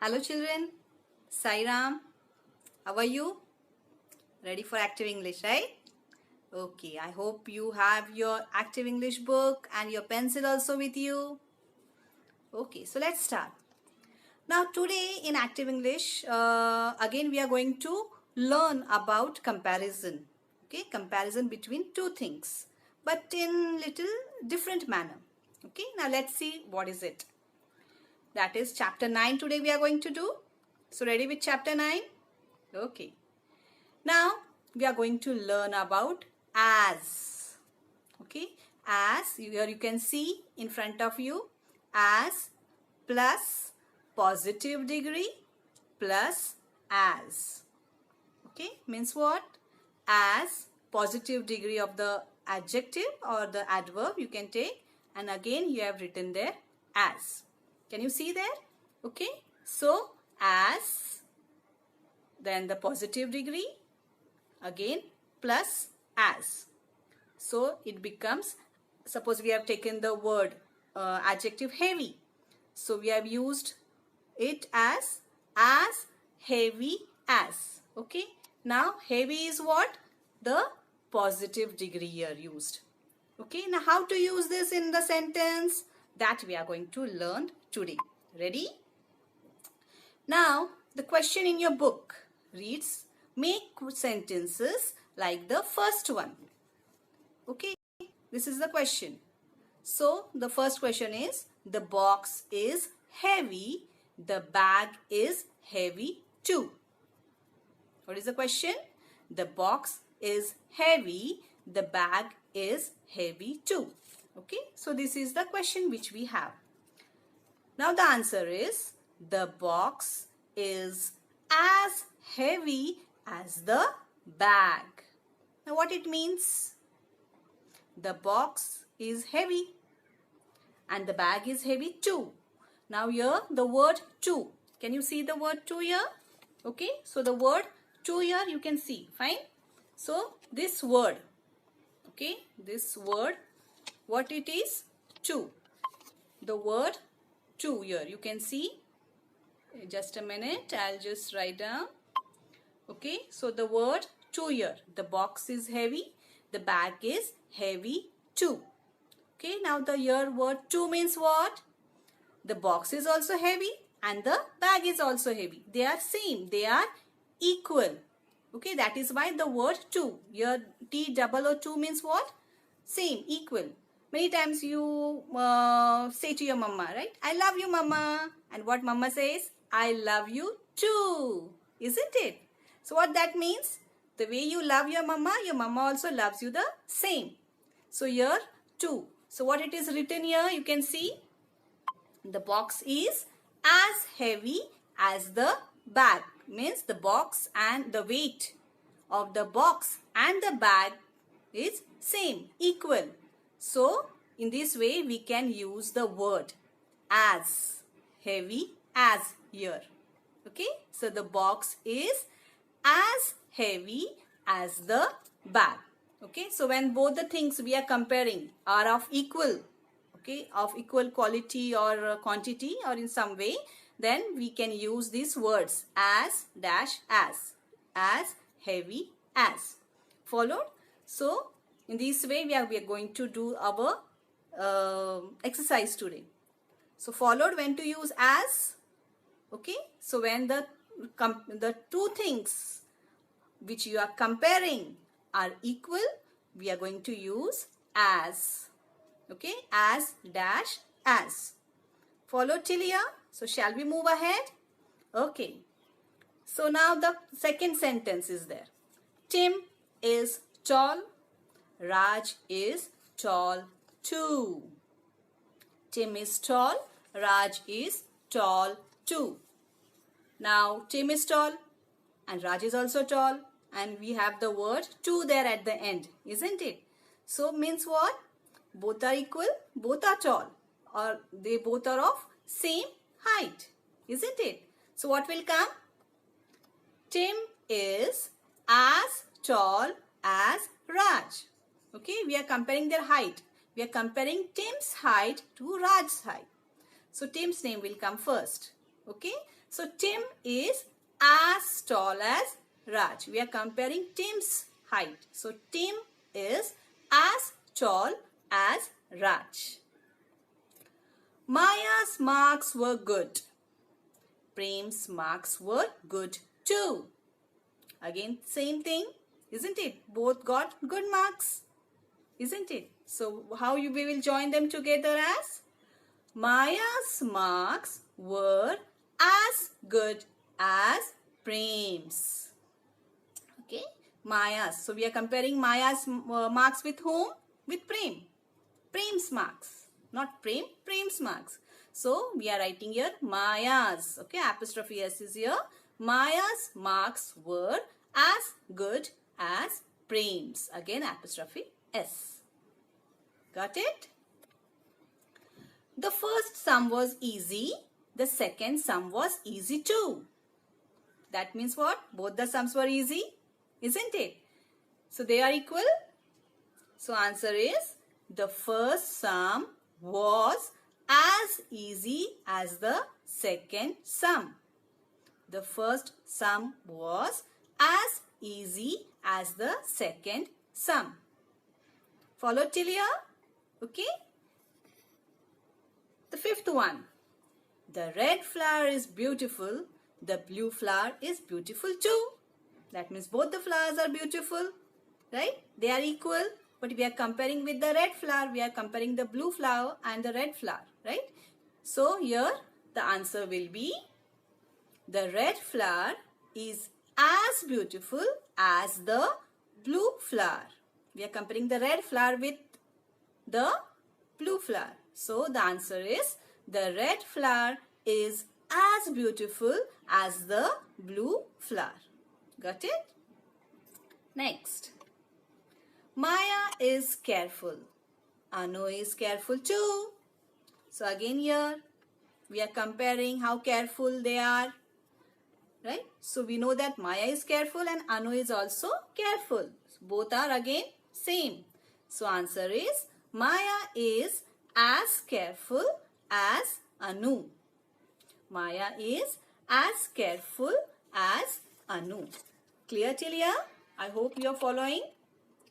Hello children, Sai Ram, how are you? Ready for Active English, right? Okay, I hope you have your Active English book and your pencil also with you. Okay, so let's start. Now today in Active English, again we are going to learn about comparison. Okay, comparison between two things, but in little different manner. Okay, now let's see what is it. That is chapter 9 today we are going to do. So ready with chapter 9? Okay. Now we are going to learn about as. Okay. As, here you can see in front of you, as plus positive degree plus as. Okay. Means what? As positive degree of the adjective or the adverb you can take, and again you have written there as. Can you see there? Okay. So as, then the positive degree, again plus as. So it becomes, suppose we have taken the word adjective heavy. So we have used it as heavy as. Okay. Now heavy is what? The positive degree here used. Okay. Now how to use this in the sentence? That we are going to learn today. Ready? Now, the question in your book reads, make sentences like the first one. Okay, this is the question. So, the first question is, the box is heavy, the bag is heavy too. What is the question? The box is heavy, the bag is heavy too. Okay, so this is the question which we have. Now the answer is, the box is as heavy as the bag. Now what it means? The box is heavy and the bag is heavy too. Now here the word too. Can you see the word too here? Okay, so the word too here you can see. Fine. So this word, okay, this word, what it is? Too. The word too here you can see. Just a minute, I'll just write down. Okay, so the word too here. The box is heavy, the bag is heavy too. Okay, now the here word too means what? The box is also heavy and the bag is also heavy. They are same, they are equal. Okay, that is why the word too. Here T-O-O-2 means what? Same, equal. Many times you say to your mama, right? I love you, mama. And what mama says? I love you too. Isn't it? So what that means? The way you love your mama also loves you the same. So here, too. So what it is written here, you can see. The box is as heavy as the bag. Means the box and the weight of the box and the bag is same, equal. So, in this way, we can use the word as, heavy as here. Okay, so the box is as heavy as the bag. Okay, so when both the things we are comparing are of equal, okay, of equal quality or quantity or in some way, then we can use these words as dash as heavy as. Followed? So, in this way, we are going to do our exercise today. So, followed when to use as. Okay. So, when the two things which you are comparing are equal, we are going to use as. Okay. As dash as. Followed till here. So, shall we move ahead? Okay. So, now the second sentence is there. Tim is tall. Raj is tall too. Tim is tall. Raj is tall too. Now, Tim is tall and Raj is also tall. And we have the word too there at the end. Isn't it? So, means what? Both are equal. Both are tall. Or they both are of same height. Isn't it? So, what will come? Tim is as tall as Raj. Okay, we are comparing their height. We are comparing Tim's height to Raj's height. So, Tim's name will come first. Okay, So Tim is as tall as Raj. We are comparing Tim's height. So Tim is as tall as Raj. Maya's marks were good. Prem's marks were good too. Again, same thing, isn't it? Both got good marks, isn't it? So how we will join them together as? Maya's marks were as good as Prem's. Okay, Maya's. So we are comparing Maya's marks with whom? With Prem. Prem's marks. Not Prem, Prem's marks. So we are writing here Maya's. Okay, apostrophe S is here. Maya's marks were as good as Prem's. Again, apostrophe S. Got it? The first sum was easy. The second sum was easy too. That means what? Both the sums were easy, isn't it? So they are equal. So answer is the first sum was as easy as the second sum. The first sum was as easy as the second sum. Follow till here? Okay. The fifth one. The red flower is beautiful. The blue flower is beautiful too. That means both the flowers are beautiful, right? They are equal. But we are comparing with the red flower. We are comparing the blue flower and the red flower, right? So here the answer will be the red flower is as beautiful as the blue flower. We are comparing the red flower with the blue flower. So the answer is the red flower is as beautiful as the blue flower. Got it? Next. Maya is careful. Anu is careful too. So again here we are comparing how careful they are. Right? So we know that Maya is careful and Anu is also careful. So both are again same. So answer is Maya is as careful as Anu. Maya is as careful as Anu. Clear till here? I hope you are following.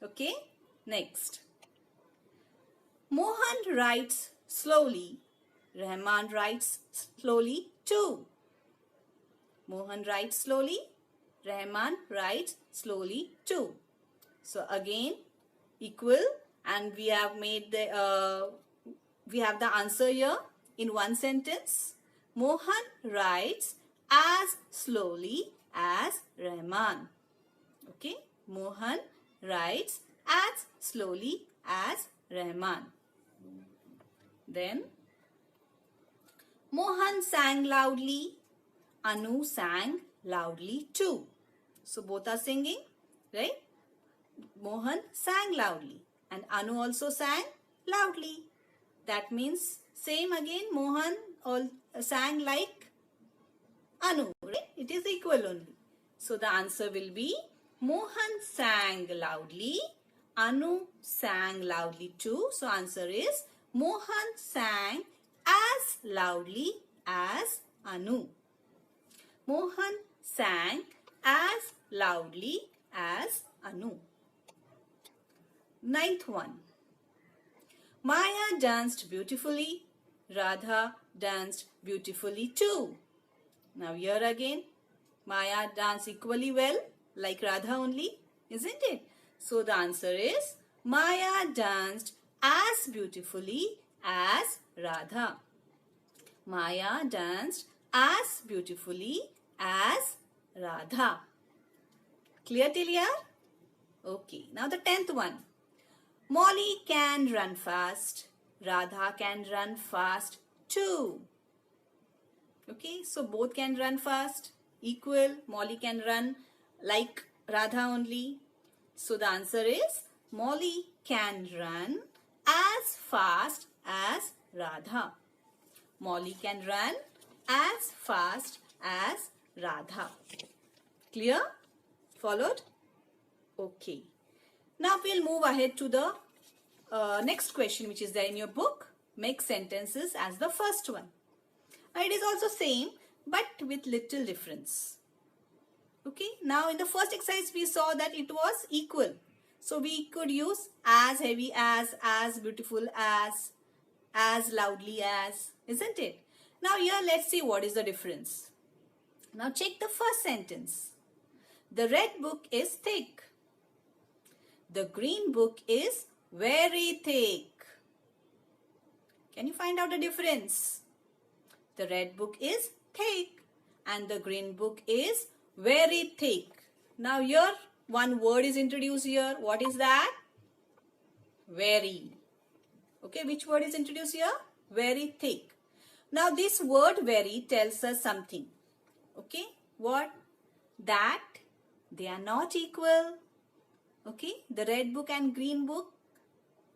Okay. Next. Mohan writes slowly. Rahman writes slowly too. Mohan writes slowly. Rahman writes slowly too. So again equal, and we have made the answer here in one sentence. Mohan writes as slowly as Rahman. Okay, Mohan writes as slowly as Rahman. Then Mohan sang loudly. Anu sang loudly too. So both are singing, right? Mohan sang loudly and Anu also sang loudly. That means same again, Mohan all sang like Anu, right? It is equal only. So the answer will be Mohan sang loudly, Anu sang loudly too. So answer is Mohan sang as loudly as Anu. Mohan sang as loudly as Anu. Ninth one. Maya danced beautifully. Radha danced beautifully too. Now here again, Maya danced equally well like Radha only, isn't it? So the answer is Maya danced as beautifully as Radha. Maya danced as beautifully as Radha. Clear till here? Okay. Now the 10th one. Molly can run fast. Radha can run fast too. Okay. So both can run fast. Equal. Molly can run like Radha only. So the answer is Molly can run as fast as Radha. Molly can run as fast as Radha. Clear? Followed? Okay. Now we'll move ahead to the next question which is there in your book. Make sentences as the first one. Now it is also same, but with little difference. Okay, now in the first exercise we saw that it was equal. So we could use as heavy as beautiful as loudly as, isn't it? Now here let's see what is the difference. Now check the first sentence. The red book is thick. The green book is very thick. Can you find out the difference? The red book is thick and the green book is very thick. Now here one word is introduced here. What is that? Very. Okay, which word is introduced here? Very thick. Now this word very tells us something. Okay, what? That they are not equal. Okay, the red book and green book,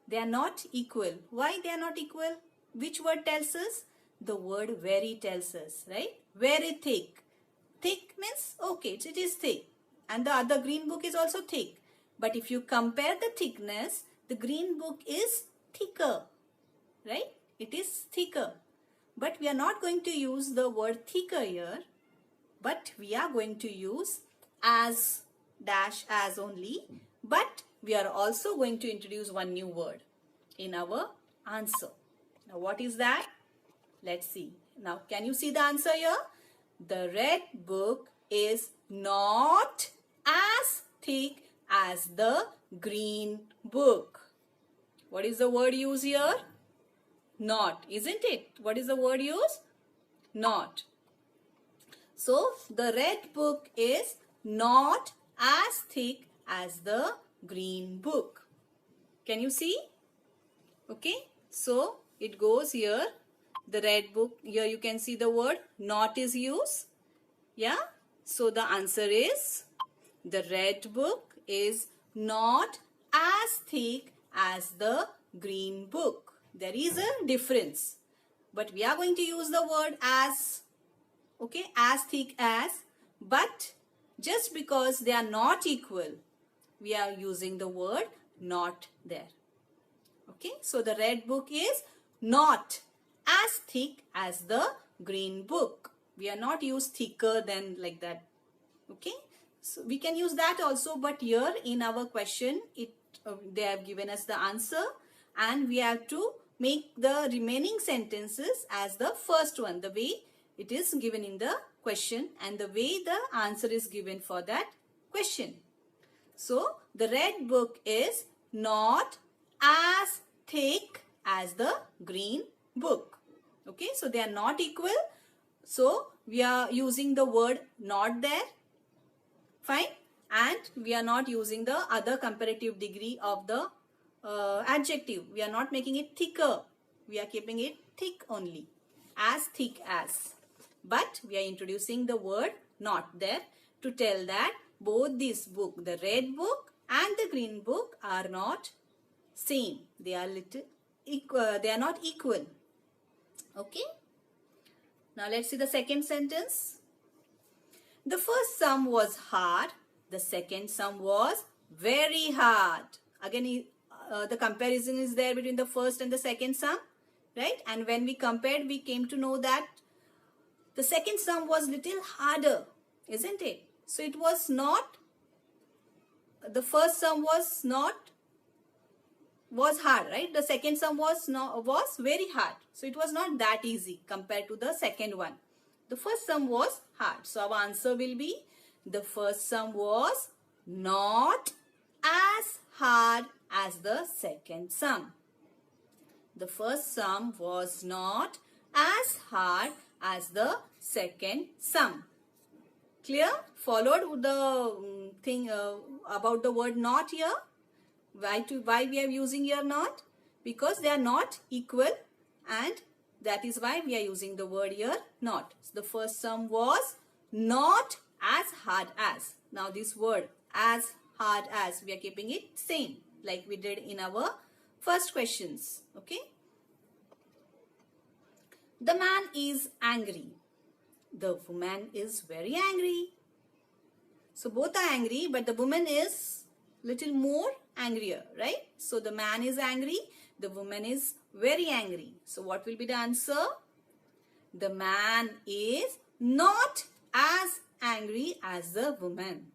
they are not equal. Why they are not equal? Which word tells us? The word very tells us, right? Very thick. Thick means, okay, it is thick. And the other green book is also thick. But if you compare the thickness, the green book is thicker, right? It is thicker. But we are not going to use the word thicker here. But we are going to use as dash as only. But we are also going to introduce one new word in our answer. Now what is that? Let's see. Now can you see the answer here? The red book is not as thick as the green book. What is the word used here? Not, isn't it? What is the word used? Not. So the red book is not as thick as the green book. Can you see? Okay, so it goes here. The red book, here you can see the word not is used. Yeah, so the answer is the red book is not as thick as the green book. There is a difference, but we are going to use the word as. Okay, as thick as, but just because they are not equal, we are using the word not there. Okay, so the red book is not as thick as the green book. We are not used thicker than like that. Okay, so we can use that also, but here in our question, they have given us the answer and we have to make the remaining sentences as the first one, the way it is given in the question and the way the answer is given for that question. So, the red book is not as thick as the green book. Okay, so they are not equal. So, we are using the word not there. Fine. And we are not using the other comparative degree of the adjective. We are not making it thicker. We are keeping it thick only. As thick as. But we are introducing the word not there to tell that both this book, the red book and the green book, are not same. They are little equal. They are not equal. Okay. Now let's see the second sentence. The first sum was hard. The second sum was very hard. Again, the comparison is there between the first and the second sum, right? And when we compared, we came to know that the second sum was little harder, isn't it? So it was not, the first sum was hard, right? The second sum was very hard. So it was not that easy compared to the second one. The first sum was hard. So our answer will be the first sum was not as hard as the second sum. The first sum was not as hard as the second sum. Clear? Followed the thing about the word not here. Why we are using here not? Because they are not equal, and that is why we are using the word here not. So the first sum was not as hard as. Now this word as hard as, we are keeping it same like we did in our first questions. Okay. The man is angry. The woman is very angry. So both are angry, but the woman is little more angrier, right? So the man is angry, the woman is very angry. So what will be the answer? The man is not as angry as the woman.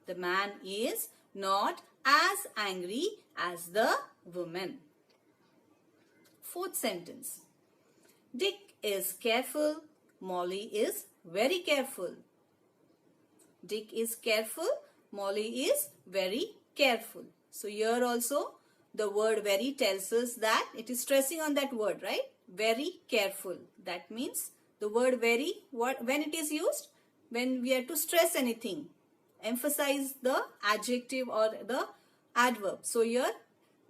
The man is not as angry as the woman. Fourth sentence. Dick is careful. Molly is very careful. Dick is careful. Molly is very careful. So here also the word very tells us that it is stressing on that word, right? Very careful. That means the word very, when it is used? When we are to stress anything. Emphasize the adjective or the adverb. So here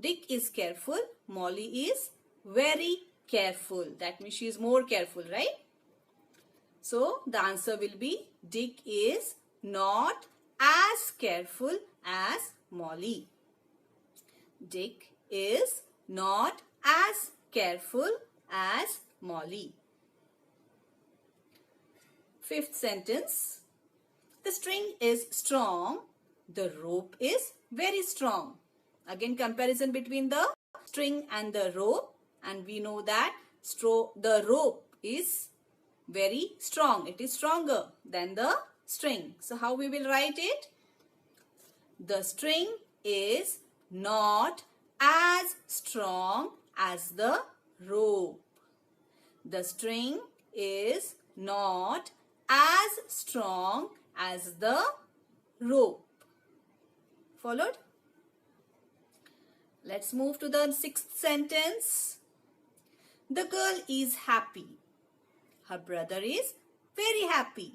Dick is careful. Molly is very careful. That means she is more careful, right? So the answer will be Dick is not as careful as Molly. Dick is not as careful as Molly. Fifth sentence. The string is strong. The rope is very strong. Again, comparison between the string and the rope. And we know that the rope is very strong. It is stronger than the string. So how we will write it? The string is not as strong as the rope. The string is not as strong as the rope. Followed? Let's move to the sixth sentence. The girl is happy. Her brother is very happy.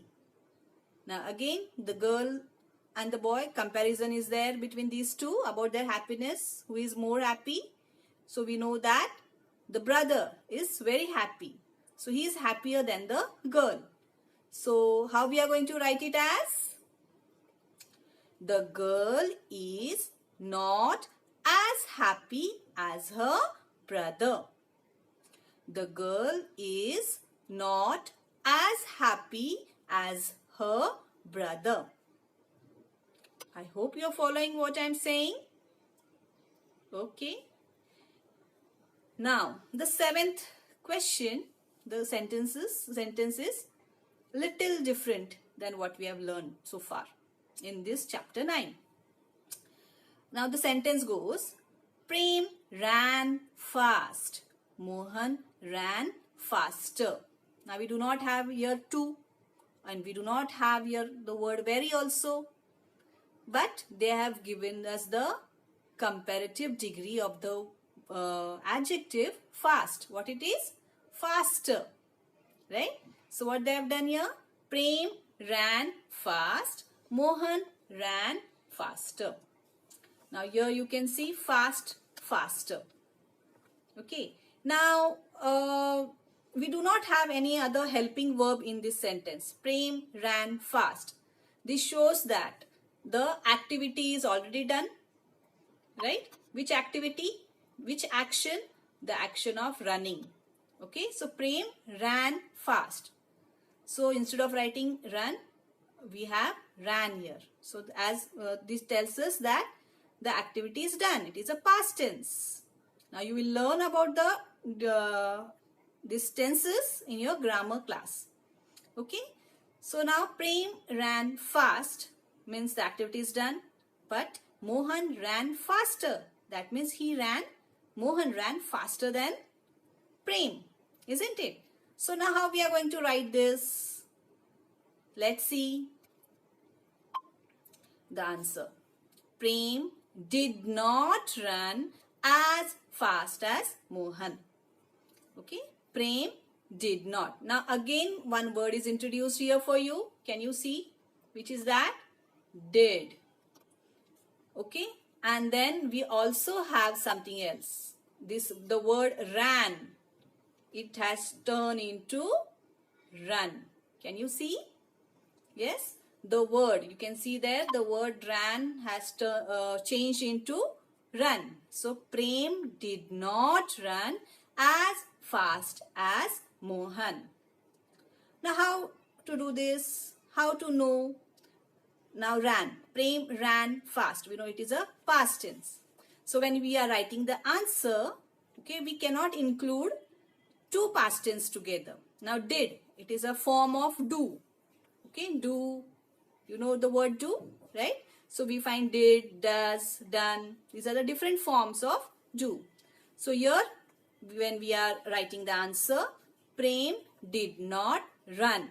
Now again, the girl and the boy, comparison is there between these two about their happiness. Who is more happy? So we know that the brother is very happy. So he is happier than the girl. So how we are going to write it as? The girl is not as happy as her brother. The girl is not as happy as her brother. I hope you are following what I am saying. Okay. Now, the seventh question, the sentence is little different than what we have learned so far in this chapter 9. Now, the sentence goes, Prem ran fast. Mohan ran faster. Now, we do not have here to, and we do not have here the word very also. But they have given us the comparative degree of the adjective fast. What it is? Faster. Right? So what they have done here? Prem ran fast. Mohan ran faster. Now here you can see fast, faster. Okay. Now we do not have any other helping verb in this sentence. Prem ran fast. This shows that the activity is already done, right? Which activity? Which action? The action of running. Okay, so Prem ran fast. So instead of writing run, we have ran here. So as this tells us that the activity is done. It is a past tense. Now you will learn about these tenses in your grammar class. Okay, so now Prem ran fast means the activity is done, but Mohan ran faster. That means Mohan ran faster than Prem, isn't it? So now how we are going to write this? Let's see the answer. Prem did not run as fast as Mohan. Okay, Prem did not. Now again one word is introduced here for you. Can you see? Which is that? Did. Okay, and then we also have something else. The word ran. It has turned into run. Can you see? Yes, the word, you can see there the word ran has changed into run. So Prem did not run as fast as Mohan. Now how to do this? How to know? Now ran. Prem ran fast. We know it is a past tense. So when we are writing the answer, okay, we cannot include two past tense together. Now did. It is a form of do. Okay, do. You know the word do, right? So we find did, does, done. These are the different forms of do. So here, when we are writing the answer, Prem did not run.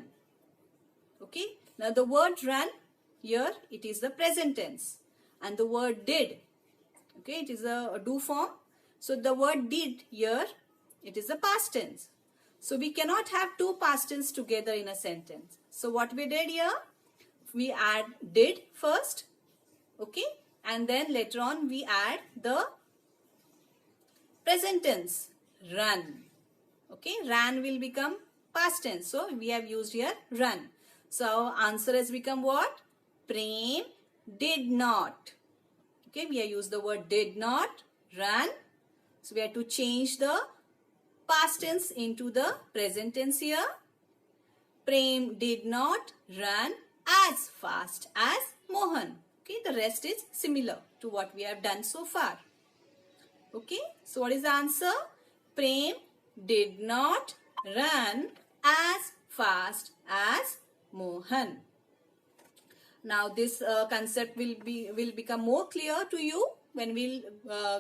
Okay, now the word run, here it is the present tense. And the word did, okay, it is a do form. So the word did here, it is the past tense. So we cannot have two past tense together in a sentence. So what we did here, we add did first, okay, and then later on we add the present tense, run. Okay, ran will become past tense. So we have used here run. So our answer has become what? Prem did not. Okay, we have used the word did not run. So we have to change the past tense into the present tense here. Prem did not run as fast as Mohan. Okay, the rest is similar to what we have done so far. Okay, so what is the answer? Prem did not run as fast as Mohan. Now this concept will become more clear to you when we'll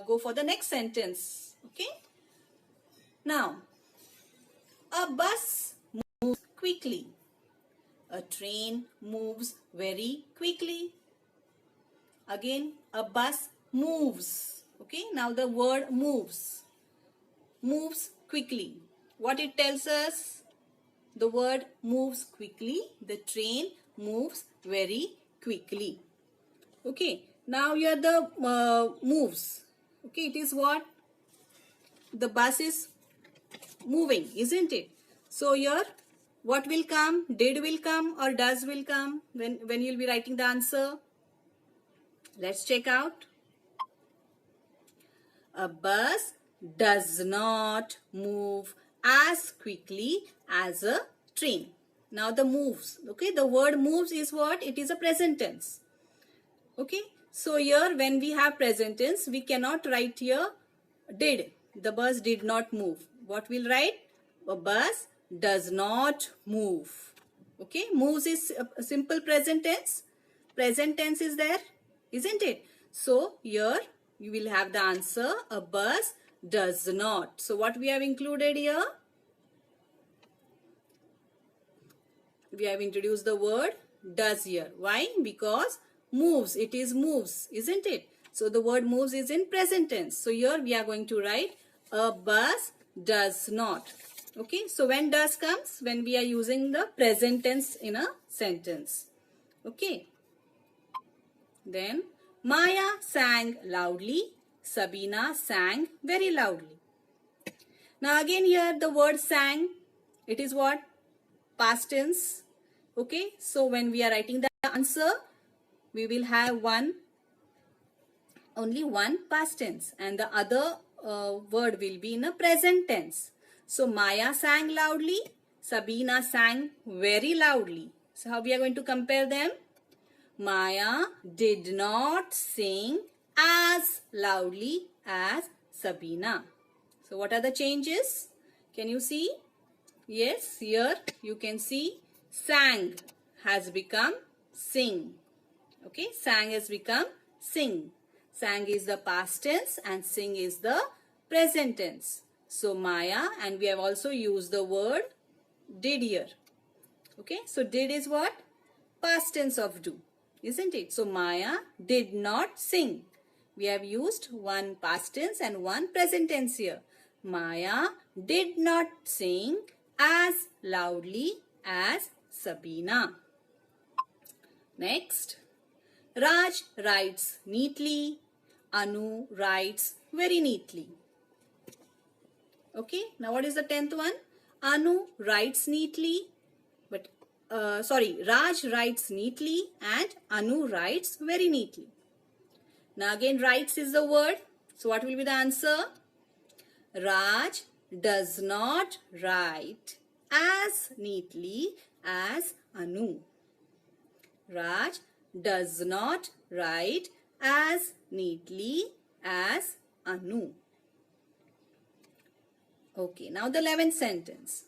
go for the next sentence. Okay. Now, a bus moves quickly. A train moves very quickly. Again, a bus moves. Okay. Now the word moves. Moves quickly. What it tells us? The word moves quickly. The train moves very quickly. Okay. Now here the moves. Okay. It is what? The bus is moving, isn't it? So here what will come? Did will come or does will come when you'll be writing the answer? Let's check out. A bus does not move as quickly as a train. Now the moves. Okay, the word moves is what? It is a present tense. Okay, so here when we have present tense, we cannot write here did. The bus did not move. What we'll write? A bus does not move. Okay, moves is a simple present tense. Present tense is there, isn't it? So here you will have the answer. A bus does not. So what we have included here? We have introduced the word does here. Why? Because moves. It is moves, isn't it? So the word moves is in present tense. So here we are going to write a bus does not. Okay. So when does comes? When we are using the present tense in a sentence. Okay. Then Maya sang loudly. Sabina sang very loudly. Now again here the word sang. It is what? Past tense. Okay. So when we are writing the answer, we will have only one past tense and the other word will be in a present tense. So Maya sang loudly, Sabina sang very loudly. So how we are going to compare them? Maya did not sing as loudly as Sabina. So what are the changes? Can you see? Yes, here you can see sang has become sing. Okay, sang has become sing. Sang is the past tense and sing is the present tense. So Maya, and we have also used the word did here. Okay, so did is what? Past tense of do, isn't it? So Maya did not sing. We have used one past tense and one present tense here. Maya did not sing as loudly as Sabina. Next, Raj writes neatly. Anu writes very neatly. Okay, now what is the 10th one? Anu writes neatly, but Raj writes neatly and Anu writes very neatly. Now again writes is the word. So what will be the answer? Raj does not write as neatly as Anu. Raj does not write as neatly as Anu. Okay, now the 11th sentence.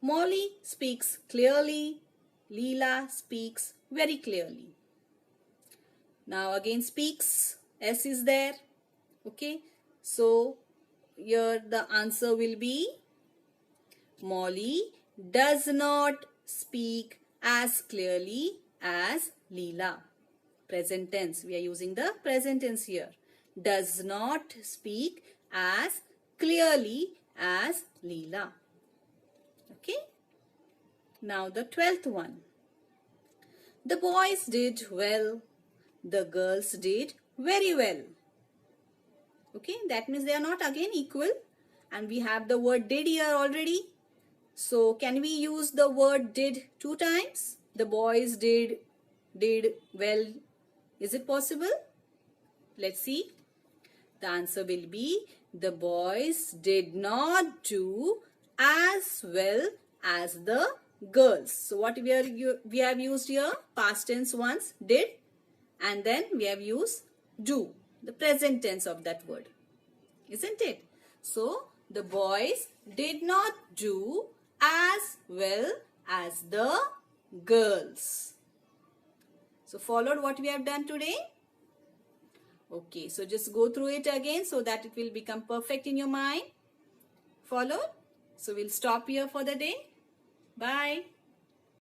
Molly speaks clearly. Leela speaks very clearly. Now again speaks. S is there. Okay. So here the answer will be Molly does not speak as clearly as Leela. Present tense. We are using the present tense here. Does not speak as clearly as Leela. Okay. Now the 12th one. The boys did well. The girls did very well. Okay. That means they are not again equal. And we have the word did here already. So can we use the word did 2 times? The boys did well. Is it possible? Let's see. The answer will be the boys did not do as well as the girls. So what we have used here? Past tense once, did, and then we have used do, the present tense of that word. Isn't it? So the boys did not do as well as the girls. So followed what we have done today? Okay, so just go through it again so that it will become perfect in your mind. Followed? So we'll stop here for the day. Bye.